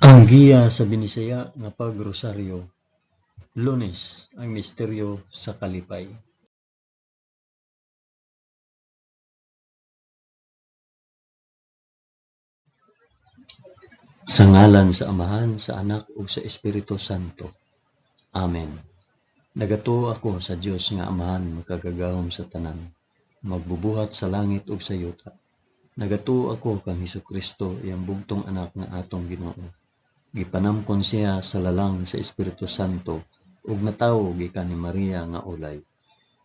Ang giya sa Binisaya nga pagrosaryo. Lunes, ang misteryo sa kalipay. Sa ngalan sa Amahan, sa Anak ug sa Espiritu Santo. Amen. Nagatuo ako sa Dios nga Amahan makagagahom sa tanan, magbubuhat sa langit ug sa yuta. Nagatuo ako kang Hesukristo iyang bugtong anak nga atong Ginoo. Gipanamkon siya sa lalang sa Espiritu Santo ug natawo gikan ni Maria nga ulay.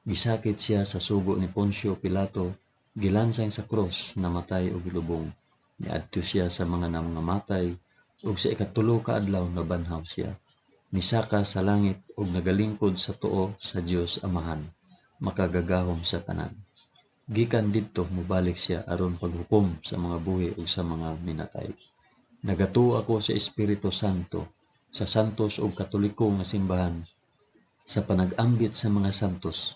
Gisakit siya sa sugo ni Poncio Pilato, gilansang sa cross, namatay ug gilubong. Niadto siya sa mga nangamatay ug sa ikatulo ka adlaw nabanhaw siya. Misaka sa langit ug nagalingkod sa tuo sa Dios Amahan, makagagahom sa tanan. Gikan didto mobalik siya aron paghukom sa mga buhi ug sa mga minatay. Nagatuo ako sa Espiritu Santo, sa santos ug katoliko nga simbahan, sa panag-ambit sa mga santos,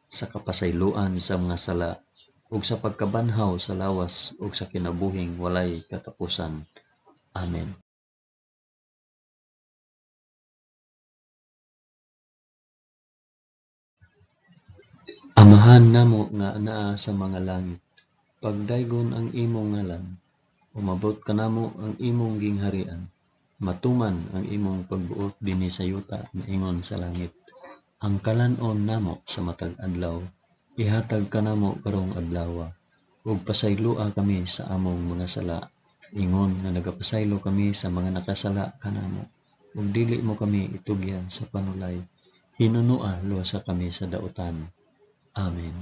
sa kapasayloan sa mga sala, ug sa pagkabanhaw sa lawas ug sa kinabuhing walay katapusan. Amen. Amahan namo nga anaa sa mga langit, pagdaygon ang imong ngalan, umabot kanamo ang imong gingharian, matuman ang imong pagbuot dinhi sa yuta maingon sa langit. Ang kalan-on namo sa matag adlaw, ihatag kanamo karong adlawa, ug pasaylua kami sa among mga sala, ingon nga nagapasaylo kami sa mga nakasala kanamo, ug dili mo kami itugyan sa panulay, hinunua luwasa kami sa dautan. Amen.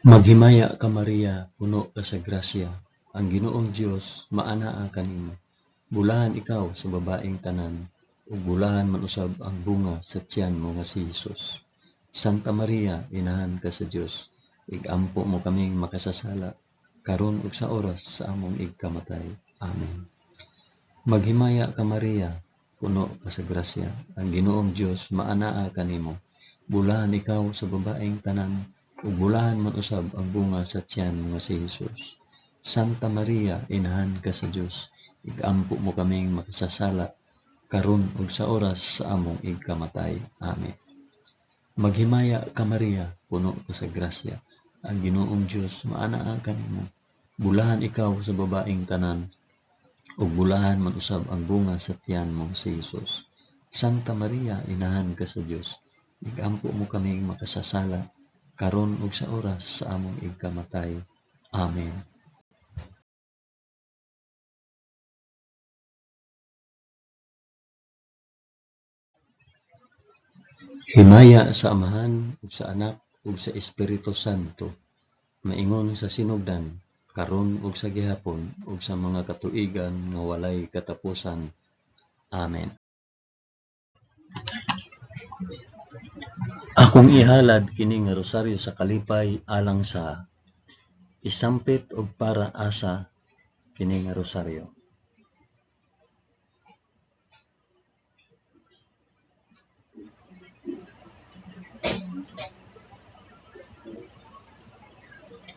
Maghimaya ka Maria, puno ka sa grasya, ang Ginoong Dios maanaa kanimo. Bulahan ikaw sa babaeng tanan, ug bulahan man usab ang bunga sa tiyan mo nga si Hesus. Santa Maria, inahan ka sa Dios, igampo mo kaming makasasala, karon ug sa oras sa among igkamatay. Amen. Maghimaya ka Maria, puno ka sa grasya, ang Ginoong Dios maanaa kanimo. Bulahan ikaw sa babaeng tanan, ug bulahan man usab ang bunga sa tiyan nga si Hesus. Santa Maria, inahan ka sa Dios, igampo mo kaming makasasala, karon ug sa oras sa among igkamatay. Amen. Maghimaya ka Maria, puno ka sa grasya, ang Ginoong Dios maanaa kanimo. Bulahan ikaw sa babaeng tanan, ug bulahan man usab ang bunga sa tiyan mo si Hesus. Santa Maria, inahan ka sa Dios, igampo mo kaming makasasala, karon ug sa oras sa among igkamatay. Amen. Himaya sa Amahan ug sa Anak ug sa Espiritu Santo, maingon sa sinugdan, karon ug sa gihapon ug sa mga katuigan nga walay katapusan. Amen. Akong ihalad kini nga rosaryo sa kalipay alang sa isampit og para asa kini nga rosaryo.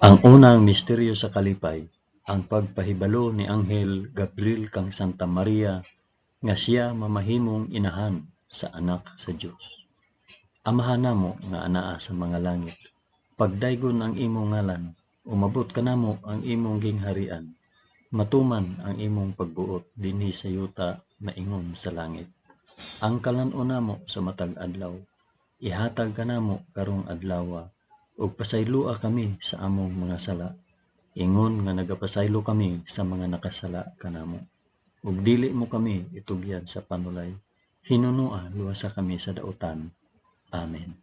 Ang unang misteryo sa kalipay, ang pagpahibalo ni Anghel Gabriel kang Santa Maria nga siya mamahimong inahan sa anak sa Dios. Amahan namo nga anaa sa mga langit, pagdaygon ang imong ngalan, umabot kanamo ang imong gingharian, matuman ang imong pagbuot dinhi sa yuta maingon sa langit. Ang kalan-on namo sa matag adlaw, ihatag kanamo karong adlawa, ug pasaylua kami sa among mga sala, ingon nga nagapasaylo kami sa mga nakasala kanamo. Ug dili mo kami itugyan sa panulay, hinunua luwasa kami sa dautan. Amen.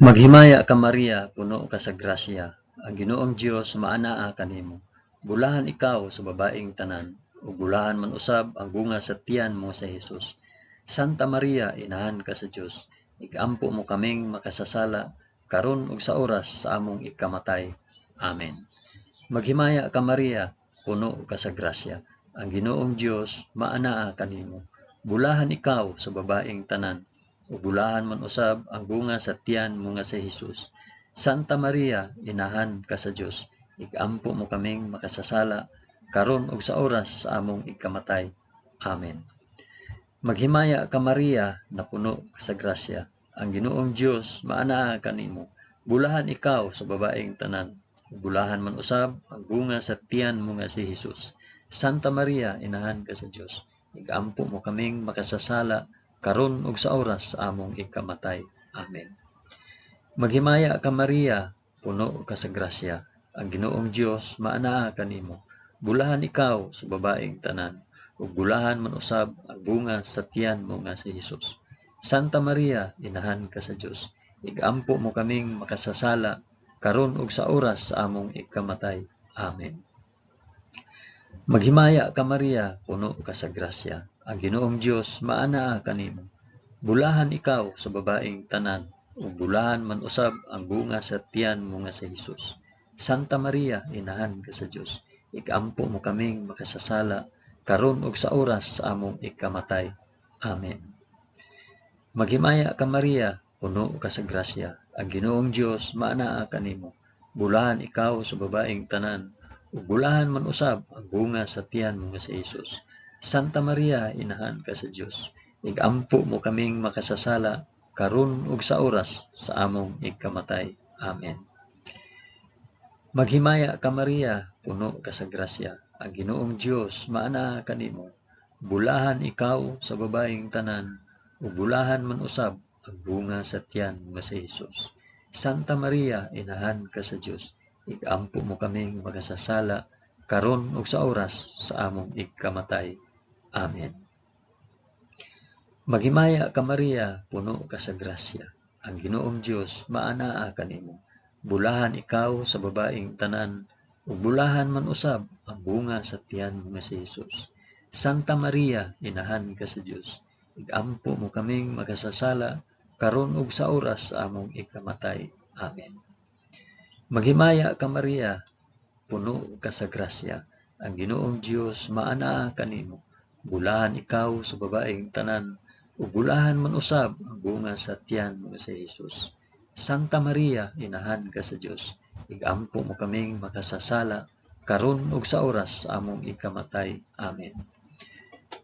Maghimaya ka Maria, puno ka sa grasya, ang Ginoong Dios maanaa kanimo. Bulahan ikaw sa babaeng tanan, ug bulahan man usab ang bunga sa tiyan mo sa Hesus. Santa Maria, inahan ka sa Dios, igampo mo kaming makasasala, karon ug sa oras sa among ikamatay. Amen. Maghimaya ka Maria, puno ka sa grasya, ang Ginoong Dios maanaa kanimo. Bulahan ikaw sa babaeng tanan, ug bulahan man usab ang bunga sa tiyan mo nga si Hesus. Santa Maria, inahan ka sa Dios, igampo mo kaming makasasala karon ug sa oras sa among ikamatay. Amen. Maghimaya ka Maria, na puno ka sa grasya, ang Ginoong Dios maanaa kanimo. Bulahan ikaw sa babaeng tanan, bulahan man usab ang bunga sa tiyan mo nga si Hesus. Santa Maria, inahan ka sa Dios, igampo mo kaming makasasala karon ug sa oras sa among ikamatay. Amen. Maghimaya ka Maria, puno ka sa grasya, ang Ginoong Dios maanaa kanimo. Bulahan ikaw sa babaeng tanan, ug bulahan man usab ang bunga sa tiyan mo nga si Hesus. Santa Maria, inahan ka sa Dios, igampo mo kaming makasasala karon ug sa oras sa among ikamatay. Amen. Maghimaya ka Maria, puno ka sa grasya, ang Ginoong Dios maanaa kanimo. Bulahan ikaw sa babaeng tanan, ug bulahan man usab ang bunga sa tiyan mo nga si Hesus. Santa Maria, inahan ka sa Dios, igampo mo kaming makasasala karon ug sa oras sa among ikamatay. Amen. Maghimaya ka Maria, puno ka sa grasya, ang Ginoong Dios maanaa kanimo. Bulahan ikaw sa babaeng tanan, ug bulahan man usab ang bunga sa tiyan mo nga si Hesus. Santa Maria, inahan ka sa Dios, igampo mo kaming makasasala karon ug sa oras sa among ikamatay. Amen. Maghimaya ka Maria, puno ka sa grasya, ang Ginoong Dios maanaa kanimo. Bulahan ikaw sa babaeng tanan, ug bulahan man usab ang bunga sa tiyan nga si Hesus. Santa Maria, inahan ka sa Dios, igampo mo kaming makasasala karon ug sa oras sa among ikamatay. Amen. Maghimaya ka Maria, puno ka sa grasya, ang Ginoong Dios maanaa kanimo. Bulahan ikaw sa babaeng tanan, ug bulahan man usab ang bunga sa tiyan nga si Hesus. Santa Maria, inahan ka sa Dios, igampo mo kaming makasasala karon ug sa oras sa among ikamatay. Amen. Maghimaya ka Maria, puno ka sa grasya, ang Ginoong Dios maanaa kanimo. Bulahan ikaw sa babaeng tanan, ug bulahan man usab ang bunga sa tiyan mo si Hesus. Santa Maria, inahan ka sa Dios, igampo mo kaming makasasala karon ug sa oras sa among ikamatay. Amen.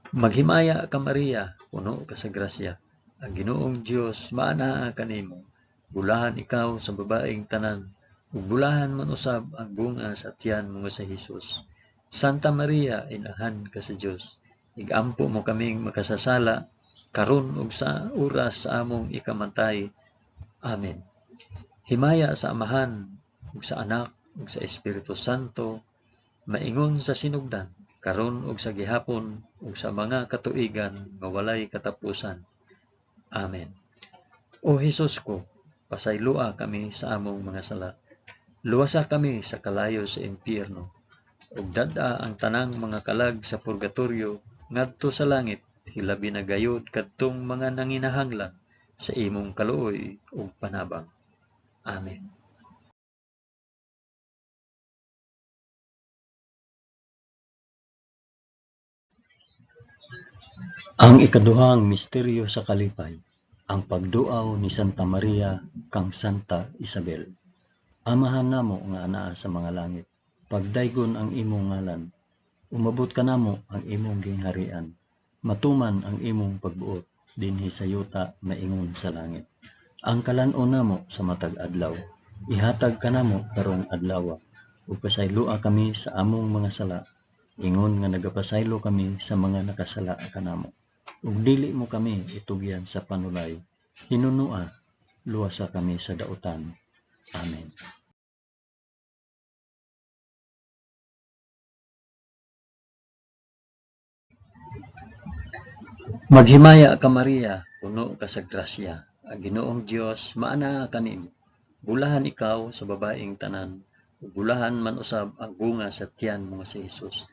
Maghimaya ka Maria, puno ka sa grasya, ang Ginoong Dios maanaa kanimo. Bulahan ikaw sa babaeng tanan, ug bulahan man usab ang bunga sa tiyan mo sa Hesus. Santa Maria, inahan ka sa Dios, igampo mo kaming makasasala karon ug sa oras sa among ikamatay. Amen. Himaya sa Amahan ug sa Anak ug sa Espiritu Santo, maingon sa sinugdan karon ug sa gihapon ug sa mga katuigan nga walay katapusan. Amen. O Hesus ko, pasaylua kami sa among mga sala. Luwasa kami sa kalayo sa impyerno, ug dad-a ang tanang mga kalag sa purgatorio ngadto sa langit, hilabi na gayud kadtong mga nanginahanglan sa imong kaluoy ug panabang. Amen. Ang ikaduhang misteryo sa kalipay, ang pagduaw ni Santa Maria kang Santa Isabel. Amahan namo nga anaa sa mga langit, pagdaygon ang imong ngalan, umabot ka namo ang imong gingharian, matuman ang imong pagbuot dinhi sa yuta maingon sa langit. Ang kalan-on namo sa matag adlaw, ihatag ka namo karong adlaw, ug pasaylua kami sa among mga sala, ingon nga nagapasaylo kami sa mga nakasala kanamo. Ug dili mo kami itugyan sa panulay, hinunua, luwasa kami sa dautan. Amen. Maghimaya ka Maria, puno ka sa grasya, ang Ginoong Dios maanaa kanimo. Bulahan ikaw sa babaeng tanan, ug bulahan man usab ang bunga sa tiyan mo si Hesus.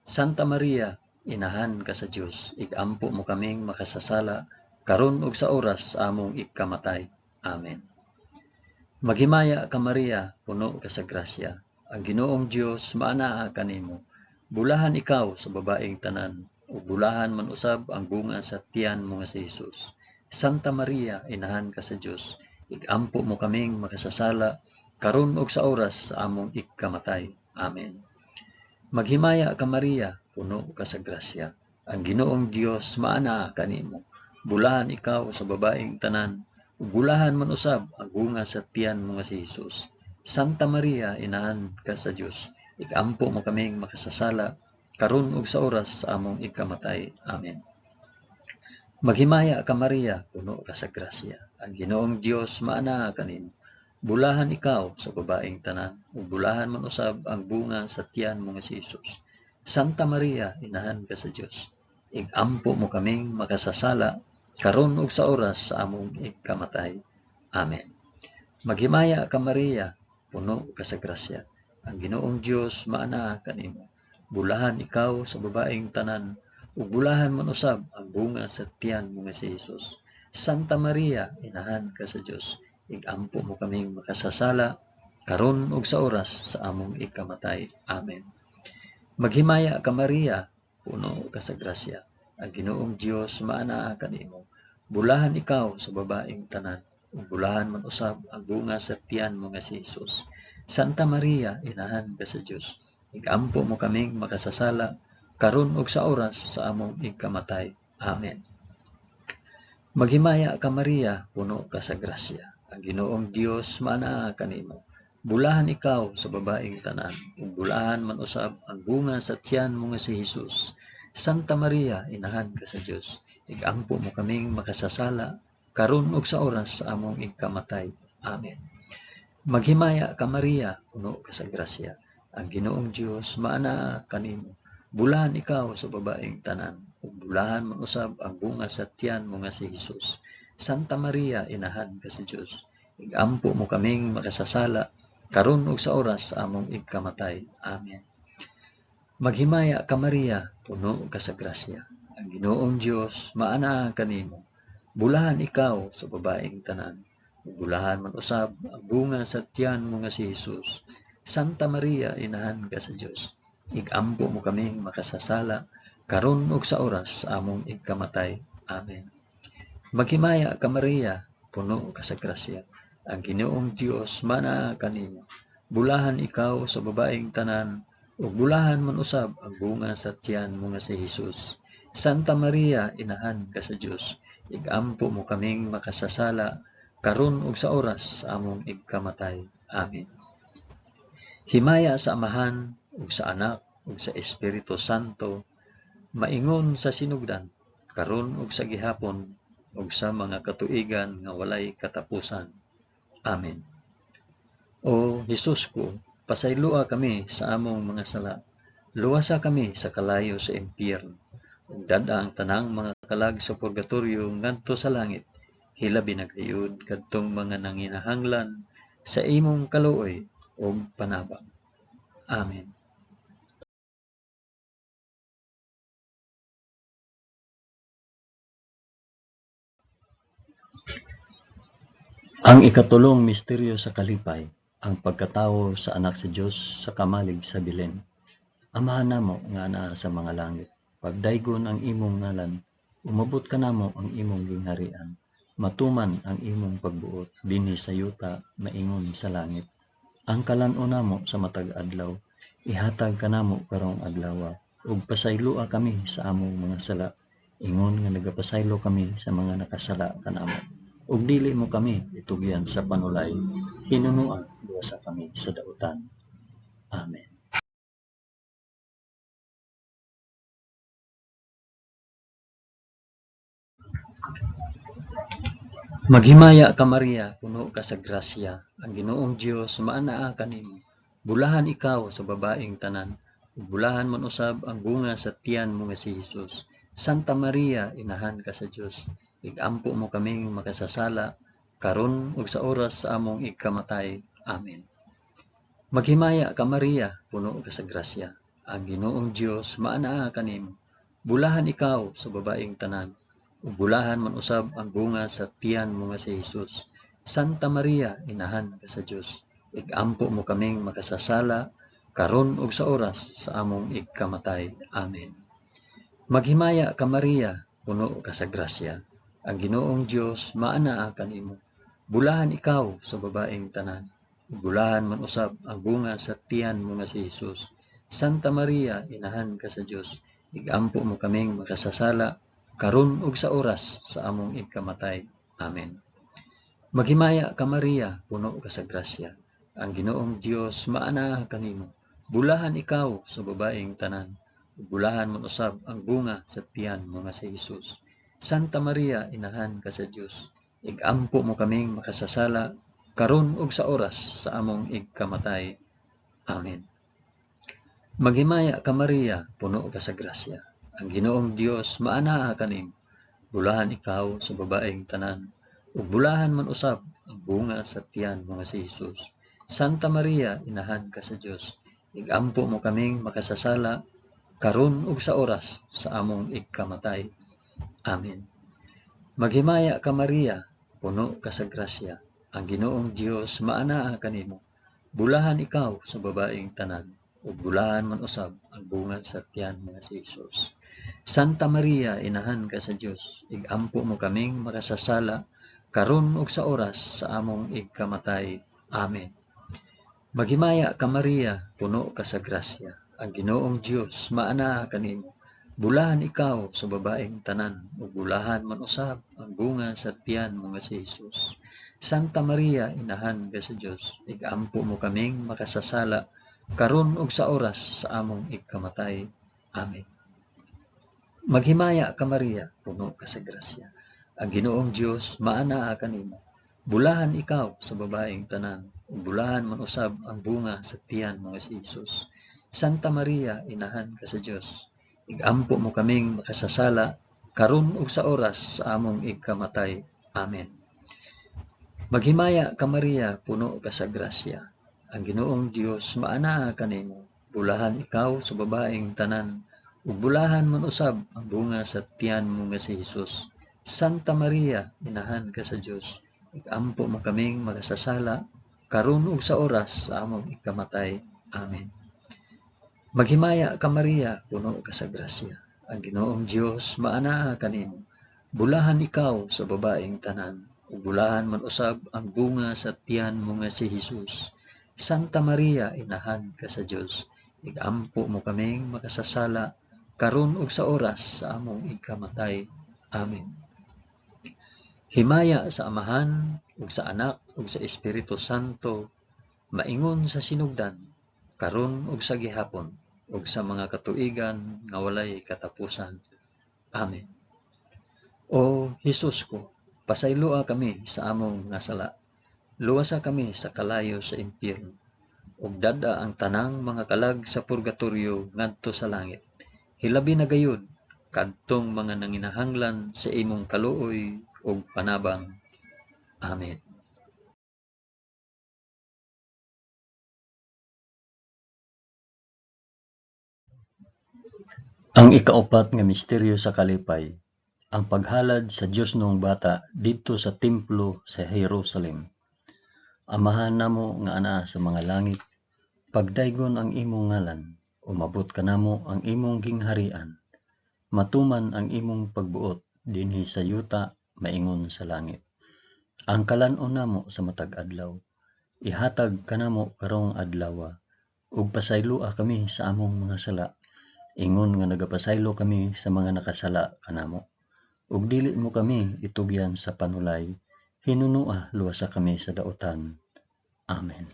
Santa Maria, inahan ka sa Dios, igampo mo kaming makasasala karon ug sa oras sa among ikamatay. Amen. Maghimaya ka Maria, puno ka sa grasya, ang Ginoong Dios maanaa kanimo. Bulahan ikaw sa babaeng tanan, ug bulahan man usab ang bunga sa tiyan mo nga si Hesus. Santa Maria, inahan ka sa Dios, igampo mo kaming makasasala, karon ug sa oras sa among ikamatay. Amen. Maghimaya ka Maria, puno ka sa grasya. Ang Ginoong Dios maana kanimo. Bulahan ikaw sa babaeng tanan, ug bulahan man usab ang bunga sa tiyan mo nga si Hesus. Santa Maria, inahan ka sa Dios, igampo mo kaming makasasala, karon ug sa oras sa among ikamatay. Amen. Maghimaya ka Maria, puno ka sa grasya. Ang Ginoong Dios maana kanimo. Bulahan ikaw sa babaeng tanan, ug bulahan man usab ang bunga sa tiyan mo nga si Hesus. Santa Maria, inahan ka sa Dios, igampo mo kaming makasasala, karon ug sa oras sa among ikamatay. Amen. Maghimaya ka Maria, puno ka sa grasya. Ang Ginoong Dios maana kanimo. Bulahan ikaw sa babaeng tanan, ug bulahan man usab ang bunga sa tiyan mo nga si Hesus. Santa Maria, inahan ka sa Dios, igampo mo kaming makasasala, karon ug sa oras sa among ikamatay. Amen. Maghimaya ka Maria, puno ka sa grasya. Ang Ginoong Dios maana kanimo. Bulahan ikaw sa babaeng tanan, ug bulahan man usab ang bunga sa tiyan mo nga si Hesus. Santa Maria, inahan ka sa Dios, igampo mo kaming makasasala, karon ug sa oras sa among ikamatay. Amen. Maghimaya ka Maria, puno ka sa grasya. Ang Ginoong Dios maana kanimo. Bulahan ikaw sa babaeng tanan, ug bulahan man usab ang bunga sa tiyan mo nga si Hesus. Santa Maria, inahan ka sa Dios, igampo mo kaming makasasala, karon ug sa oras sa among ikamatay. Amen. Maghimaya ka Maria, puno ka sa grasya. Ang Ginoong Dios maana kanimo. Bulahan ikaw sa babaeng tanan, ug bulahan man usab ang bunga sa tiyan mo nga si Hesus. Santa Maria, inahan ka sa Dios, igampo mo kaming makasasala, karon ug sa oras sa among ikamatay. Amen. Maghimaya ka Maria, puno ka sa grasya. Ang Ginoong Dios maana kanimo. Bulahan ikaw sa babaeng tanan, ug bulahan man usab ang bunga sa tiyan mo nga si Hesus. Santa Maria, inahan ka sa Dios, igampo mo kaming makasasala, karon ug sa oras sa among ikamatay. Amen. Maghimaya ka Maria, puno ka sa grasya. Ang Ginoong Dios maana kanimo. Bulahan ikaw sa babaeng tanan, ug bulahan man usab ang bunga sa tiyan mo nga si Hesus. Santa Maria, inahan ka sa Dios, igampo mo kaming makasasala, karon ug sa oras sa among ikamatay. Amen. Himaya sa Amahan, ug sa Anak, ug sa Espiritu Santo, maingon sa sinugdan, karon ug sa gihapon, ug sa mga katuigan nga walay katapusan. Amen. O Hesus ko, pasaylua kami sa among mga sala. Luwasa kami sa kalayo sa impyerno, ug dada ang tanang mga kalag sa purgatorio ngadto sa langit. Hilabi na gayud kadtong mga nanginahanglan sa imong kaluoy ug panabang. Amen. Ang ikatulong misteryo sa kalipay, ang pagkatawo sa anak sa Dios sa kamalig sa Belen. Amahan namo nga naa sa mga langit, pagdaygon ang imong ngalan, umabot ka namo ang imong gingharian, matuman ang imong pagbuot dinhi sa yuta maingon sa langit. Ang kalan-o namo sa matag adlaw, ihatag kanamo karong adlaw, ug pasaylua kami sa among mga sala, ingon nga nagapasaylo kami sa mga nakasala kanamo. Ug dili mo kami itugyan sa panulay, hinunuan luwasa kami sa dautan. Amen. Maghimaya ka Maria, puno ka sa grasya. Ang Ginoong Dios maanaa kanimo. Bulahan ikaw sa babaeng tanan, ug bulahan man usab ang bunga sa tiyan mo nga si Hesus. Santa Maria, inahan ka sa Dios, igampo mo kaming makasasala, karon ug sa oras sa among ikamatay. Amen. Maghimaya ka Maria, puno ka sa grasya. Ang Ginoong Dios maanaa kanimo. Bulahan ikaw sa babaeng tanan, ug bulahan man usab ang bunga sa tiyan mo nga si Hesus. Santa Maria, inahan ka sa Dios, igampo mo kaming makasasala, karon ug sa oras sa among ikamatay. Amen. Maghimaya ka Maria, puno ka sa grasya. Ang Ginoong Dios maanaa kanimo. Bulahan ikaw sa babaeng tanan. Bulahan man usab ang bunga sa tiyan mo nga si Hesus. Santa Maria, inahan ka sa Dios. Igampo mo kaming makasasala karon ug sa oras sa among ikamatay. Amen. Maghimaya ka Maria, puno ka sa grasya. Ang Ginoong Dios maanaa kanimo. Bulahan ikaw sa babaeng tanan. Bulahan man usab ang bunga sa tiyan mo nga si Hesus. Santa Maria, inahan ka sa Dios. Igampo mo kaming makasasala karon ug sa oras sa among ikamatay. Amen. Maghimaya ka Maria, puno ka sa grasya. Ang Ginoong Dios maanaa kanimo. Bulahan ikaw sa babaeng tanan. Ug bulahan man usab ang bunga sa tiyan mo nga si Hesus. Santa Maria, inahan ka sa Dios. Igampo mo kaming makasasala karon ug sa oras sa among ikamatay. Amen. Maghimaya ka Maria, puno ka sa grasya. Ang Ginoong Dios maanaa kanimo. Bulahan ikaw sa babaeng tanan. Ug bulahan man usab ang bunga sa tiyan mo nga si Hesus. Santa Maria, inahan ka sa Dios. Igampo mo kaming makasasala karon ug sa oras sa among ikamatay. Amen. Maghimaya ka Maria, puno ka sa grasya. Ang Ginoong Dios maanaa kanimo. Bulahan ikaw sa babaeng tanan, ug bulahan man usab ang bunga sa tiyan mo nga si Hesus. Santa Maria, inahan ka sa Dios. Igampo mo kaming makasasala karon ug sa oras sa among ikamatay. Amen. Maghimaya ka Maria, puno ka sa grasya. Ang Ginoong Dios maanaa kanimo. Bulahan ikaw sa babaeng tanan, ug bulahan man usab ang bunga sa tiyan mo nga si Hesus. Santa Maria, inahan ka sa Dios. Igampo mo kaming makasasala karon ug sa oras sa among ikamatay. Amen. Maghimaya ka Maria, puno ka sa grasya. Ang Ginoong Dios maanaa kanimo. Bulahan ikaw sa babaeng tanan, ug bulahan man usab ang bunga sa tiyan mo nga si Hesus. Santa Maria, inahan ka sa Dios. Igampo mo kaming makasasala karon ug sa oras sa among ikamatay. Amen. Maghimaya ka Maria, puno ka sa grasya. Ang Ginoong Dios maanaa kanimo. Bulahan ikaw sa babaeng tanan, ug bulahan man usab ang bunga sa tiyan mo nga si Hesus. Santa Maria, inahan ka sa Dios. Igampo mo kaming makasasala karon ug sa oras sa among ikamatay. Amen. Himaya sa Amahan ug sa Anak ug sa Espiritu Santo, maingon sa sinugdan, karon ug sa gihapon, ug sa mga katuigan nga walay katapusan. Amen. O Hesus ko, pasayloa kami sa among nga sala. Luwasa kami sa kalayo sa impyerno, ug dada ang tanang mga kalag sa purgatoryo ngadto sa langit. Hilabi na gayud kadtong mga nanginahanglan sa imong kaluoy ug panabang. Amen. Ang ikaapat nga misteryo sa kalipay, ang paghalad sa Dios noong bata didto sa templo sa Jerusalem. Amahan namo nga anaa sa mga langit, pagdaygon ang imong ngalan, umabot kanamo ang imong gingharian. Matuman ang imong pagbuot dinhi sa yuta maingon sa langit. Ang kalan-on namo sa matag adlaw, ihatag kanamo karong adlawa, ug pasaylua kami sa among mga sala, ingon nga nagapasaylo kami sa mga nakasala kanamo. Ug dili mo kami itugyan sa panulay, hinunua luwasa kami sa daotan. Amen.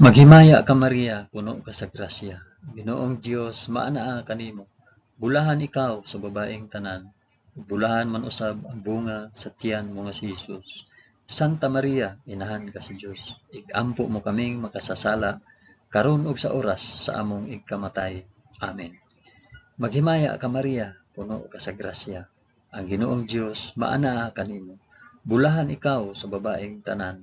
Maghimaya ka Maria, puno ka sa grasya. Ginoong Dios maanaa kanimo. Bulahan ikaw sa babaeng tanan, ug bulahan man usab ang bunga sa tiyan mo nga si Hesus. Santa Maria, inahan ka sa Dios. Igampo mo kaming makasasala karon ug sa oras sa among ikamatay. Amen. Maghimaya ka Maria, puno ka sa grasya. Ang Ginoong Dios maanaa kanimo. Bulahan ikaw sa babaeng tanan,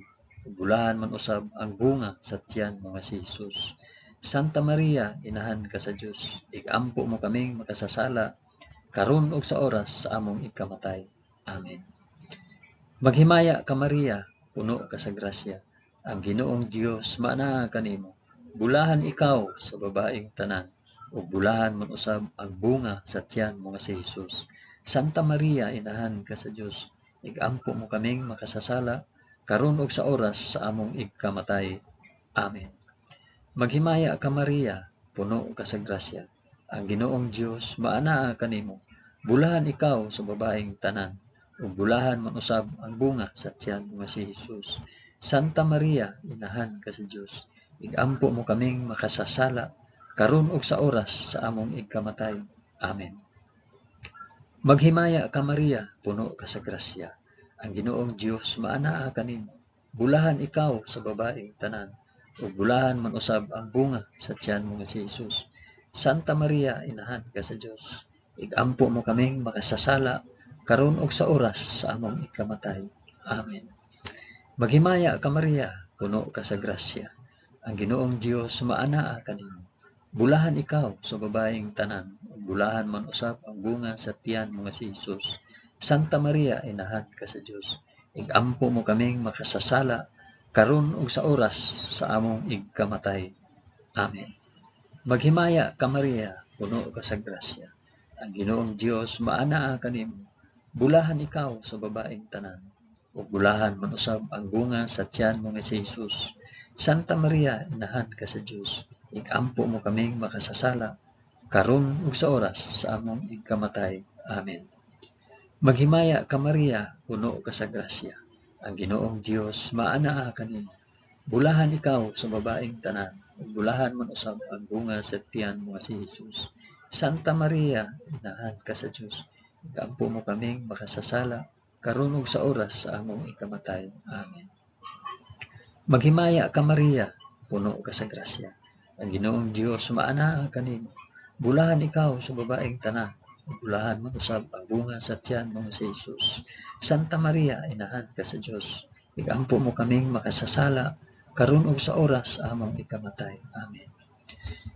ug bulahan man usab ang bunga sa tiyan mo nga si Hesus. Santa Maria, inahan ka sa Dios. Igampo mo kaming makasasala karon ug sa oras sa among ikamatay. Amen. Maghimaya ka Maria, puno ka sa grasya. Ang Ginoong Dios maanaa kanimo. Bulahan ikaw sa babaeng tanan, ug bulahan man usab ang bunga sa tiyan mo nga si Hesus. Santa Maria, inahan ka sa Dios, igampo mo kaming makasasala karon ug sa oras sa among igkamatay. Amen. Maghimaya ka Maria, puno ka sa grasya. Ang Ginoong Dios maanaa kanimo. Bulahan ikaw sa babaeng tanan, ug bulahan man usab ang bunga sa tiyan mo nga si Hesus. Santa Maria, inahan ka sa Dios, igampo mo kaming makasasala karon ug sa oras sa among igkamatay. Amen. Maghimaya ka Maria, puno ka sa grasya. Ang Ginoong Dios maanaa kanimo. Bulahan ikaw sa babaeng tanan, ug bulahan man usab ang bunga sa tiyan mo nga si Hesus. Santa Maria, inahan ka sa Dios, igampo mo kaming makasasala karon ug sa oras sa among ikamatay. Amen. Maghimaya ka Maria, puno ka sa grasya. Ang Ginoong Dios maanaa kanimo. Bulahan ikaw sa babaeng tanan, ug bulahan man usab ang bunga sa tiyan mo nga si Hesus. Santa Maria, inahan ka sa Dios, igampo mo kaming makasasala karon ug sa oras sa among igkamatay. Amen. Maghimaya ka Maria, puno ka sa grasya. Ang Ginoong Dios maanaa kanimo. Bulahan ikaw sa babaeng tanan, ug bulahan man usab ang bunga sa tiyan mo nga si Hesus. Santa Maria, inahan ka sa Dios, igampo mo kaming makasasala karon ug sa oras sa among igkamatay. Amen. Maghimaya ka Maria, puno ka sa grasya. Ang Ginoong Dios maanaa kanimo. Bulahan ikaw sa babaeng tanan, ug bulahan man usab ang bunga sa tiyan mo nga si Hesus. Santa Maria, inahan ka sa Dios, igampo mo kaming makasasala karon ug sa oras sa among ikamatay. Amen. Maghimaya ka Maria, puno ka sa grasya. Ang Ginoong Dios maanaa kanimo. Bulahan ikaw sa babaeng tanan, ug bulahan man usab ang bunga sa tiyan mo nga si Hesus. Santa Maria, inahan ka sa Dios, igampo mo kaming makasasala karon ug sa oras sa among ikamatay. Amen.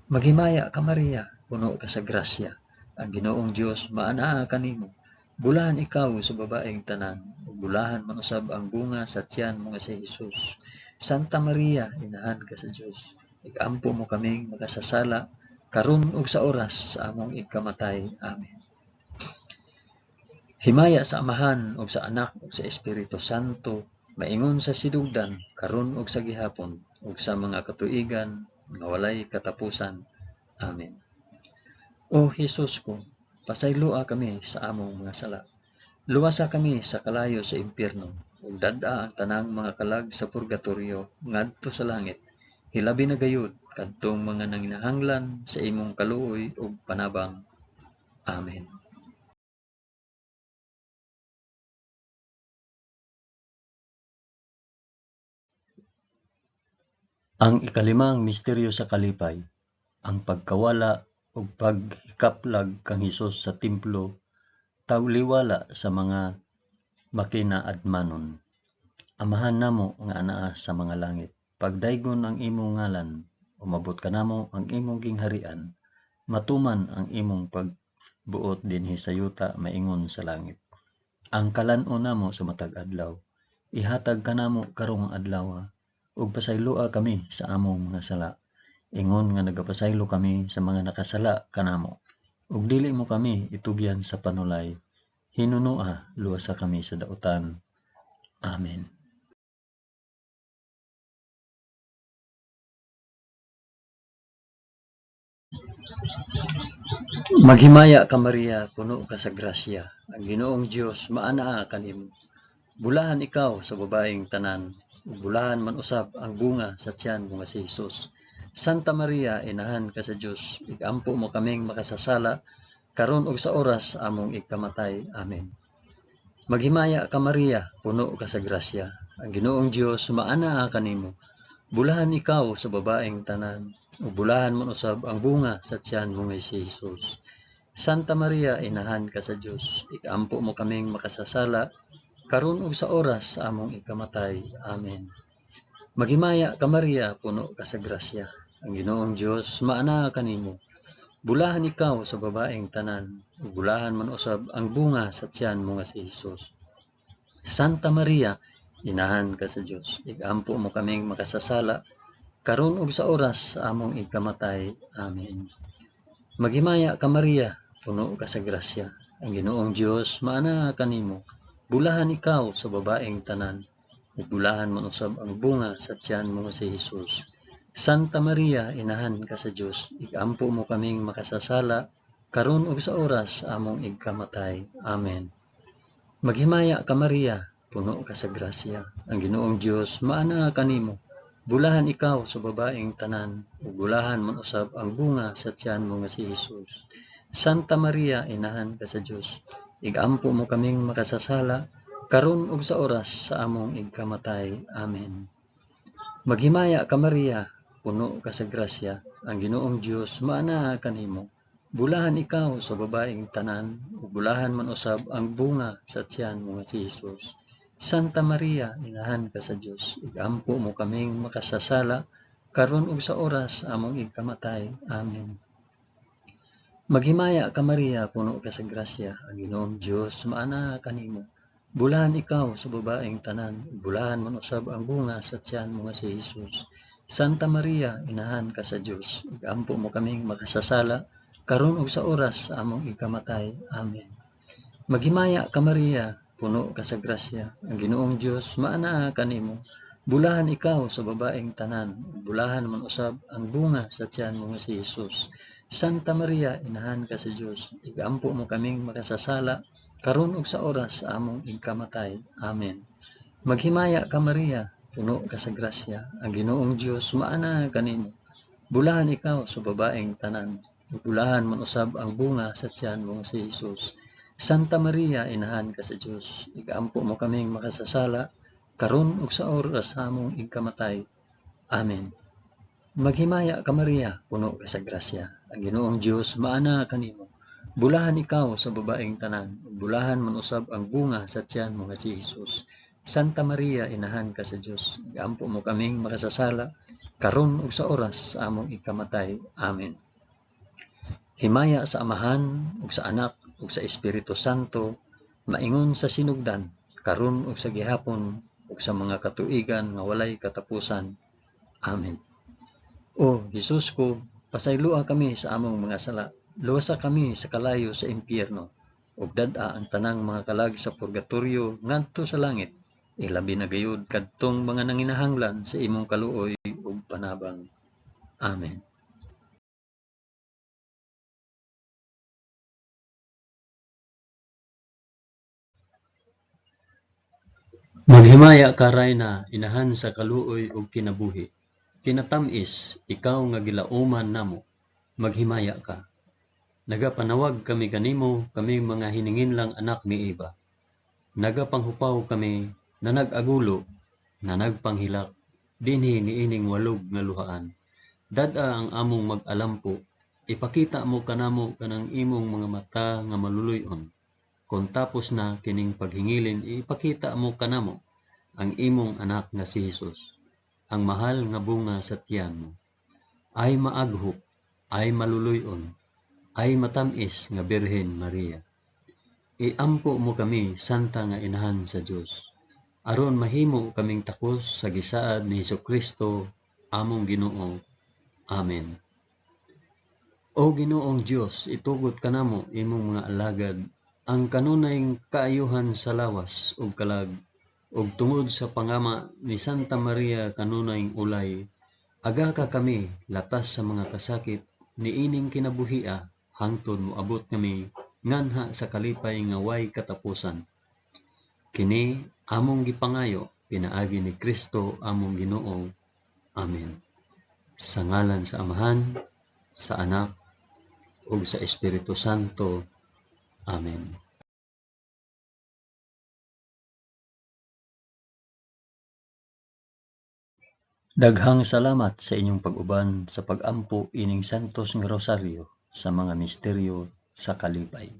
Maghimaya ka Maria, puno ka sa grasya. Ang Ginoong Dios maanaa kanimo. Bulahan ikaw sa babaeng tanan, ug bulahan man usab ang bunga sa tiyan mo nga si Hesus. Santa Maria, inahan ka sa Dios, igampo mo kaming makasasala karon ug sa oras sa among igkamatay. Amen. Himaya sa Amahan ug sa Anak ug sa Espiritu Santo, maingon sa sidugdan karon ug sa gihapon ug sa mga katuigan nga walay katapusan. Amen. O Hesus ko, pasayloa kami sa among mga sala. Luwasa kami sa kalayo sa impyerno, ug dad-a ang tanang mga kalag sa purgatoryo ngadto sa langit. Hilabi na gayud kadtong mga nanginahanglan sa imong kaluoy ug panabang. Amen. Ang ikalimang misteryo sa kalipay, ang pagkawala ug paghikaplag kang Hesus sa templo tawliwala sa mga makinaadmanon. Amahan namo nga anaa sa mga langit, pagdaygon ang imong ngalan, umabot kanamo ang imong gingharian, matuman ang imong pagbuot dinhi sa yuta maingon sa langit. Ang kalan-on namo sa matag adlaw, ihatag kanamo karong adlaw, ug pasayloa kami sa among mga sala, ingon nga nagapasaylo kami sa mga nakasala kanamo, ug dili mo kami itugyan sa panulay, hinunoa luwasa kami sa dautan. Amen. Maghimaya ka Maria, puno ka sa grasya. Ang Ginoong Dios maanaa kanimo. Bulahan ikaw sa babaeng tanan, ug bulahan man usab ang bunga sa tiyan mo nga si Hesus. Santa Maria, inahan ka sa Dios, igampo mo kaming makasasala karon ug sa oras sa among ikamatay. Amen. Maghimaya ka Maria, puno ka sa grasya. Ang Ginoong Dios maanaa kanimo. Bulahan ikaw sa babaeng tanan, ug bulahan man usab ang bunga sa tiyan mo nga si Hesus. Santa Maria, inahan ka sa Dios, igampo mo kaming makasasala karon ug sa oras sa among ikamatay. Amen. Maghimaya ka Maria, puno ka sa grasya. Ang Ginoong Dios maanaa kanimo. Bulahan ikaw sa babaeng tanan, ug bulahan man usab ang bunga sa tiyan mo nga si Hesus. Santa Maria, inahan ka sa Dios, igampo mo kaming makasasala, karon ug sa oras sa among ikamatay. Amen. Maghimaya ka Maria, puno ka sa grasya, ang Ginoong Dios maana kanimo. Bulahan ikaw sa babaeng tanan, ug bulahan man usab ang bunga sa tiyan mo nga si Hesus. Santa Maria, inahan ka sa Dios, igampo mo kaming makasasala, karon ug sa oras sa among ikamatay. Amen. Maghimaya ka Maria, puno ka sa grasya, ang Ginoong Dios maana kanimo. Bulahan ikaw sa babaeng tanan, ug bulahan man usab ang bunga sa tiyan mo nga si Hesus. Santa Maria, inahan ka sa Dios, igampo mo kaming makasasala, karon ug sa oras sa among ikamatay. Amen. Maghimaya ka Maria, puno ka sa grasya, ang Ginoong Dios maana kanimo. Bulahan ikaw sa babaeng tanan, ug bulahan man usab ang bunga sa tiyan mo nga si Hesus. Santa Maria, inahan ka sa Dios, igampo mo kaming makasasala, karon ug sa oras sa among ikamatay. Amen. Maghimaya ka Maria, puno ka sa grasya, ang Ginoong Dios maana kanimo. Bulahan ikaw sa babaeng tanan, bulahan man usab ang bunga sa tiyan mo nga si Hesus. Santa Maria, inahan ka sa Dios, igampo mo kaming makasasala, karon ug sa oras sa among ikamatay. Amen. Maghimaya ka Maria, puno ka sa grasya, ang Ginoong Dios maana kanimo. Bulahan ikaw sa babaeng tanan, bulahan man usab ang bunga sa tiyan mo nga si Hesus. Santa Maria, inahan ka sa Dios, igampo mo kaming makasasala, karon ug sa oras sa among ikamatay. Amen. Maghimaya ka Maria, puno ka sa grasya, ang Ginoong Dios maana kanimo. Bulahan ikaw sa babaeng tanan, bulahan man usab ang bunga sa tiyan mo si Hesus. Santa Maria, inahan ka sa Dios, igampo mo kaming makasasala, karon ug sa oras sa among ikamatay. Amen. Maghimaya ka Maria, puno ka sa grasya, ang Ginoong Dios maana kanimo. Bulahan ikaw sa babaeng tanan, bulahan man usab ang bunga sa tiyan mo nga si Hesus. Santa Maria, inahan ka sa Dios, igampo mo kaming makasasala, karon ug sa oras sa among ikamatay. Amen. Himaya sa Amahan ug sa Anak ug sa Espiritu Santo, maingon sa sinugdan, karon ug sa gihapon ug sa mga katuigan nga walay katapusan. Amen. O Hesus ko, pasayloa kami sa among mga sala, luwasa kami sa kalayo sa impyerno, ug dad-a ang tanang mga kalag sa purgatorio ngadto sa langit, ilabi na gayud kadtong mga nanginahanglan sa imong kaluoy ug panabang. Amen. Maghimaya ka Rayna, inahan sa kaluoy ug kinabuhi. Kinatamis, ikaw nga gilauman namo, maghimaya ka. Nagapanawag kami kanimo, kami mga hininginlang anak ni Eva. Nagapanghupaw kami, na nag-agulo, na nagpanghilak, dinhi niining walog nga luhaan. Dad-a ang among mag-alampo, ipakita mo kanamo kanang imong mga mata nga maluluyon. Kung tapos na kining paghingilin, ipakita mo kanamo ang imong anak nga si Hesus, ang mahal nga bunga sa tiyan mo. Ay maaghop, ay maluluyon, ay matamis nga Birhen Maria. Iampo mo kami, santa nga inahan sa Dios, aron mahimo kaming takos sa gisaad ni Hesukristo, among Ginoo. Amen. O Ginoong Dios, itugot kanamo imong mga alagad ang kanunayng kaayuhan sa lawas ug kalag, ug tungod sa pangama ni Santa Maria kanunayng ulay, aga ka kami latas sa mga kasakit niining kinabuhia, hangtod moabot kami nganha sa kalipay nga way katapusan. Kini among gipangayo pinaagi ni Kristo among Ginoo. Amen. Sa ngalan sa Amahan, sa Anak, ug sa Espiritu Santo. Amen. Daghang salamat sa inyong pag-uban sa pag-ampo ining santos nga rosaryo sa mga misteryo sa kalipay.